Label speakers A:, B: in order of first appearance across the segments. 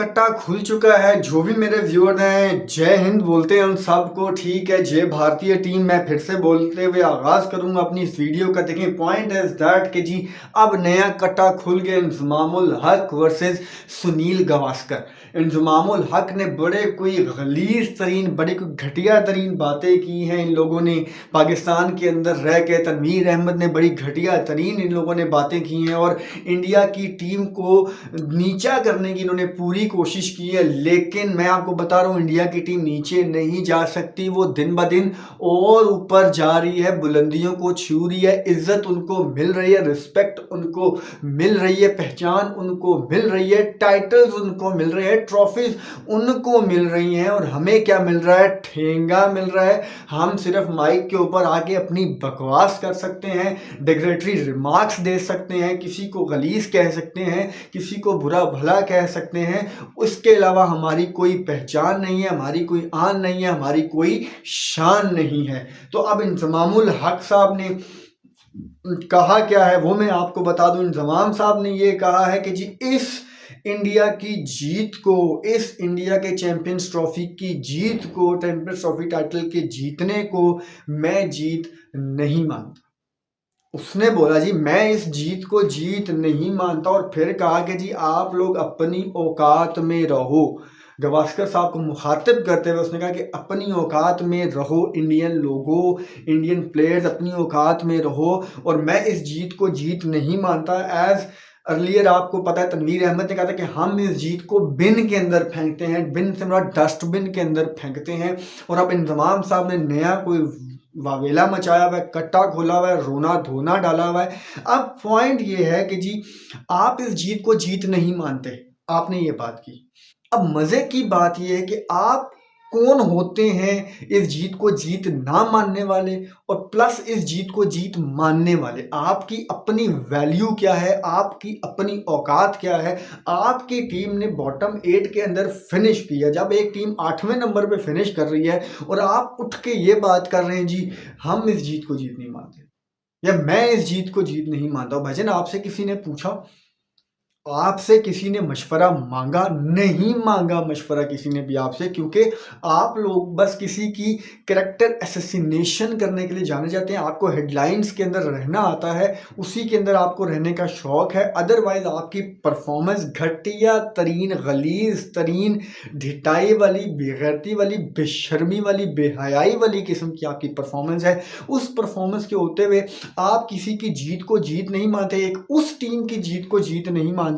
A: कट्टा खुल चुका है। जो भी मेरे व्यूअर हैं, जय हिंद बोलते हैं उन सबको। ठीक है, जय भारतीय टीम। मैं फिर से बोलते हुए आगाज करूंगा अपनी इस वीडियो का। देखें, पॉइंट इज दैट कि जी अब नया कट्टा खुल गया। इंजमामुल हक वर्सेस सुनील गावस्कर। इंजमामुल हक ने बड़े कोई गलीज तरीन, बड़ी कोई घटिया तरीन बातें की हैं इन लोगों ने। पाकिस्तान के अंदर रह के तनवीर अहमद ने बड़ी घटिया तरीन इन लोगों ने बातें की हैं और इंडिया की टीम को नीचा करने की इन्होंने पूरी कोशिश की है। लेकिन मैं आपको बता रहा हूं, इंडिया की टीम नीचे नहीं जा सकती। वो दिन ब दिन और ऊपर जा रही है, बुलंदियों को छू रही है। इज्जत उनको मिल रही है, रिस्पेक्ट उनको मिल रही है, पहचान उनको मिल रही है, टाइटल्स उनको मिल रहे हैं, ट्रॉफीज उनको मिल रही हैं। और हमें क्या मिल रहा है? ठेंगा मिल रहा है। हम सिर्फ माइक के ऊपर आके अपनी बकवास कर सकते हैं, डिग्रेटरी रिमार्क्स दे सकते हैं, किसी को गलीज कह सकते हैं, किसी को बुरा भला कह सकते हैं। उसके अलावा हमारी कोई पहचान नहीं है, हमारी कोई आन नहीं है, हमारी कोई शान नहीं है। तो अब इंजमामुल हक साहब ने कहा क्या है वो मैं आपको बता दूं। इंजमाम साहब ने ये कहा है कि जी इस इंडिया की जीत को, इस इंडिया के चैंपियंस ट्रॉफी की जीत को, चैंपियंस ट्रॉफी टाइटल के जीतने को मैं जीत नहीं मानता। उसने बोला जी मैं इस जीत को जीत नहीं मानता। और फिर कहा कि जी आप लोग अपनी औकात में रहो। गावस्कर साहब को मुखातिब करते हुए उसने कहा कि अपनी औकात में रहो, इंडियन लोगों, इंडियन प्लेयर्स अपनी औकात में रहो। और मैं इस जीत को जीत नहीं मानता। एज अर्लियर आपको पता है, तनवीर अहमद ने कहा था कि हम इस जीत को बिन के अंदर फेंकते हैं, बिन से मतलब डस्टबिन के अंदर फेंकते हैं। और अब इंजमाम साहब ने नया कोई वावेला मचाया हुआ है, कट्टा खोला हुआ है, रोना धोना डाला हुआ है। अब पॉइंट ये है कि जी आप इस जीत को जीत नहीं मानते, आपने ये बात की। अब मजे की बात यह है कि आप कौन होते हैं इस जीत को जीत ना मानने वाले और प्लस इस जीत को जीत मानने वाले। आपकी अपनी वैल्यू क्या है? आपकी अपनी औकात क्या है? आपकी टीम ने बॉटम 8 के अंदर फिनिश किया। जब एक टीम 8वें नंबर पे फिनिश कर रही है और आप उठ के ये बात कर रहे हैं जी हम इस जीत को जीत नहीं मानते या मैं इस जीत को जीत नहीं मानता हूं। भाईजान, आपसे किसी ने पूछा, आपसे किसी ने मशवरा मांगा? नहीं मांगा मशवरा किसी ने भी आपसे, क्योंकि आप लोग बस किसी की कैरेक्टर असैसिनेशन करने के लिए जाने जाते हैं। आपको हेडलाइंस के अंदर रहना आता है, उसी के अंदर आपको रहने का शौक है। अदरवाइज आपकी परफॉर्मेंस घटिया तरीन, गलीज तरीन, ढिटाई वाली, बेगैरती वाली, बेशर्मी वाली, बेहयाई वाली किस्म की आपकी परफॉर्मेंस है। उस परफॉर्मेंस के होते हुए आप किसी की जीत को जीत नहीं मानते, एक उस टीम की जीत को जीत नहीं मानते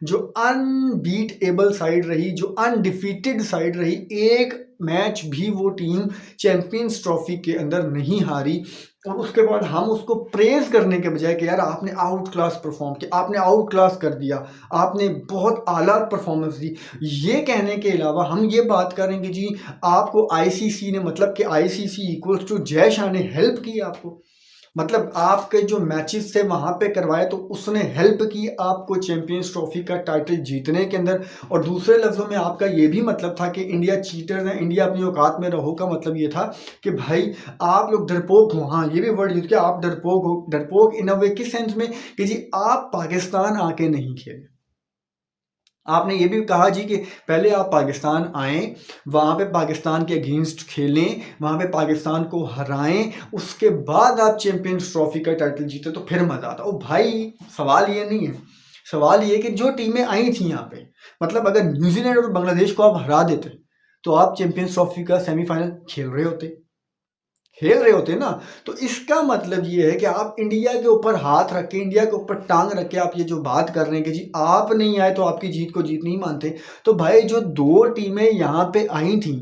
A: जो अनबीटेबल साइड रही, जो अनडिफीटेड साइड रही। एक मैच भी वो टीम चैंपियंस ट्रॉफी के अंदर नहीं हारी। और उसके बाद हम उसको प्रेज करने के बजाय कि यार आपने आउट क्लास परफॉर्म किया, आपने आउट क्लास कर दिया, आपने बहुत आला परफॉर्मेंस दी, ये कहने के अलावा हम ये बात करेंगे जी आपको आईसीसी ने, मतलब कि ICC equals to Jay Shah ने हेल्प की आपको, मतलब आपके जो मैचेस थे वहां पे करवाए तो उसने हेल्प की आपको चैंपियंस ट्रॉफी का टाइटल जीतने के अंदर। और दूसरे लफ्जों में आपका ये भी मतलब था कि इंडिया चीटर्स है, इंडिया अपनी औकात में रहो का मतलब ये था कि भाई आप लोग डरपोक हो। हाँ, ये भी वर्ड यूज किया, आप डरपोक हो। डरपोक इन अ वे किस सेंस में कि जी आप पाकिस्तान आके नहीं खेले। आपने ये भी कहा जी कि पहले आप पाकिस्तान आएँ, वहाँ पे पाकिस्तान के अगेंस्ट खेलें, वहाँ पे पाकिस्तान को हराएं, उसके बाद आप चैंपियंस ट्रॉफी का टाइटल जीते तो फिर मज़ा आता। ओ भाई, सवाल ये नहीं है। सवाल ये कि जो टीमें आई थी यहाँ पे, मतलब अगर न्यूजीलैंड और बांग्लादेश को आप हरा देते तो आप चैंपियंस ट्रॉफी का सेमीफाइनल खेल रहे होते ना। तो इसका मतलब ये है कि आप इंडिया के ऊपर हाथ रख के, इंडिया के ऊपर टांग रख के आप ये जो बात कर रहे हैं कि जी आप नहीं आए तो आपकी जीत को जीत नहीं मानते। तो भाई जो दो टीमें यहाँ पे आई थी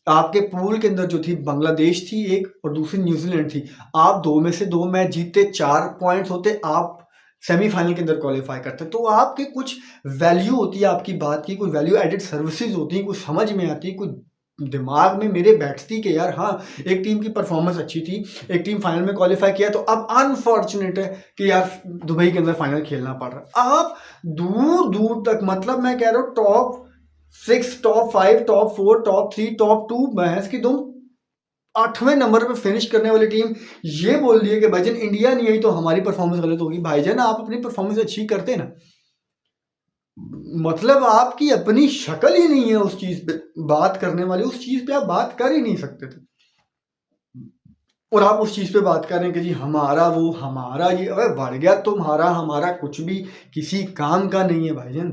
A: आपके पूल के अंदर, जो थी बांग्लादेश थी एक और दूसरी न्यूजीलैंड थी, आप दो में से दो मैच जीतते, 4 पॉइंट्स होते, आप सेमीफाइनल के अंदर क्वालिफाई करते। तो आपकी कुछ वैल्यू होती है, आपकी बात की कोई वैल्यू एडेड सर्विसेज होती है, कुछ समझ में आती है, कुछ दिमाग में मेरे बैठती कि यार हाँ, एक टीम की परफॉर्मेंस अच्छी थी, एक टीम फाइनल में क्वालिफाई किया, तो अब अनफॉर्चुनेट है कि यार दुबई के अंदर फाइनल खेलना पड़ रहा है। आप दूर दूर तक, मतलब मैं कह रहा हूँ top 6, top 5, top 4, top 3, top 2, बहस की तुम 8वें नंबर पे फिनिश करने वाली टीम ये बोल रही है कि भाईजान इंडिया नहीं आई तो हमारी परफॉर्मेंस गलत होगी। भाईजान आप अपनी परफॉर्मेंस अच्छी करते ना। मतलब आपकी अपनी शक्ल ही नहीं है उस चीज़ पे बात करने वाली, उस चीज़ पे आप बात कर ही नहीं सकते थे। और आप उस चीज़ पे बात कर रहे हैं कि जी हमारा वो, हमारा ये, अबे बढ़ गया तुम्हारा हमारा कुछ भी किसी काम का नहीं है भाईजान,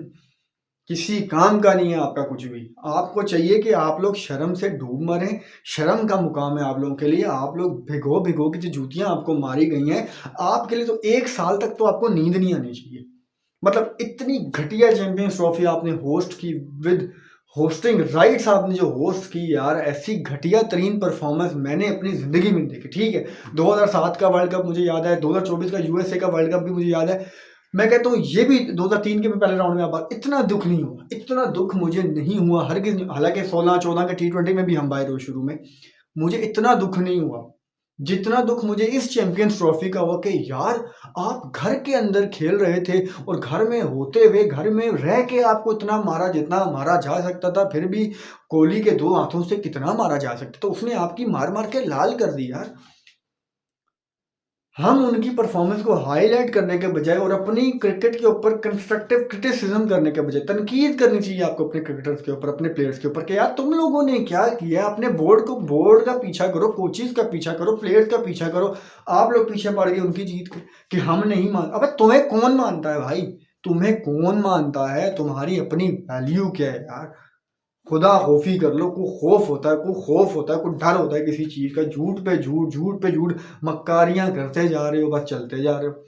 A: किसी काम का नहीं है आपका कुछ भी। आपको चाहिए कि आप लोग शर्म से डूब मरें, शर्म का मुकाम है आप लोगों के लिए। आप लोग भिगो-भिगो के जो जूतियाँ आपको मारी गई हैं, आपके लिए तो 1 साल तक तो आपको नींद नहीं आनी चाहिए। मतलब इतनी घटिया चैंपियंस ट्रॉफी आपने होस्ट की विद होस्टिंग राइट्स, आपने जो होस्ट की यार, ऐसी घटिया तरीन परफॉर्मेंस मैंने अपनी ज़िंदगी में नहीं देखी। ठीक है, 2007 का वर्ल्ड कप मुझे याद है, 2024 का यूएसए का वर्ल्ड कप भी मुझे याद है। मैं कहता हूँ ये भी 2003 के पहले राउंड में आप, इतना दुख नहीं हुआ, इतना दुख मुझे नहीं हुआ हरगिज़ नहीं। हालाँकि 16-14 के टी20 में भी हम बाहर हुए शुरू में, मुझे इतना दुख नहीं हुआ जितना दुख मुझे इस चैंपियंस ट्रॉफी का हुआ कि यार आप घर के अंदर खेल रहे थे और घर में होते हुए, घर में रह के आपको इतना मारा जितना मारा जा सकता था। फिर भी कोहली के 2 हाथों से कितना मारा जा सकता था, उसने आपकी मार-मार के लाल कर दी यार। हम उनकी परफॉर्मेंस को हाईलाइट करने के बजाय और अपनी क्रिकेट के ऊपर कंस्ट्रक्टिव क्रिटिसिज्म करने के बजाय तनकीद करनी चाहिए आपको अपने क्रिकेटर्स के ऊपर, अपने प्लेयर्स के ऊपर कि यार तुम लोगों ने क्या किया। अपने बोर्ड का पीछा करो, कोचेस का पीछा करो, प्लेयर्स का पीछा करो। आप लोग पीछे पड़ गए उनकी जीत के कि हम नहीं मान। अबे तुम्हें कौन मानता है भाई, तुम्हें कौन मानता है, तुम्हारी अपनी वैल्यू क्या है यार। खुदा खौफी कर लो, को खौफ होता है, को खौफ होता है, को डर होता है किसी चीज़ का। झूठ पे झूठ, झूठ पे झूठ, मक्कारियाँ करते जा रहे हो, बस चलते जा रहे हो।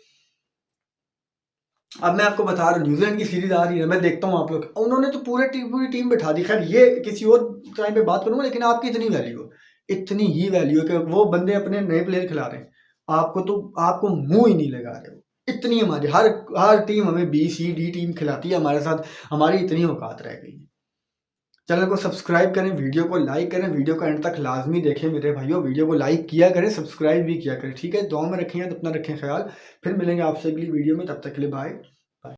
A: अब मैं आपको बता रहा हूँ न्यूज़ीलैंड की सीरीज़ आ रही है, मैं देखता हूँ आप लोग, उन्होंने तो पूरी टीम बिठा दी। खैर ये किसी और टाइम पे बात करूँगा, लेकिन आपकी इतनी वैल्यू है, इतनी ही वैल्यू है कि वो बंदे अपने नए प्लेयर खिला रहे हैं। आपको तो आपको मुँह ही नहीं लगा रहे हो। इतनी हमारी हर हर टीम हमें बी, सी, डी टीम खिलाती है हमारे साथ, हमारी इतनी औकात रह गई है। चैनल को सब्सक्राइब करें, वीडियो को लाइक करें, वीडियो को एंड तक लाज़मी देखें मेरे भाइयों। वीडियो को लाइक किया करें, सब्सक्राइब भी किया करें, ठीक है? दुआ में रखें, अपना रखें ख्याल। फिर मिलेंगे आपसे अगली वीडियो में, तब तक के लिए बाय।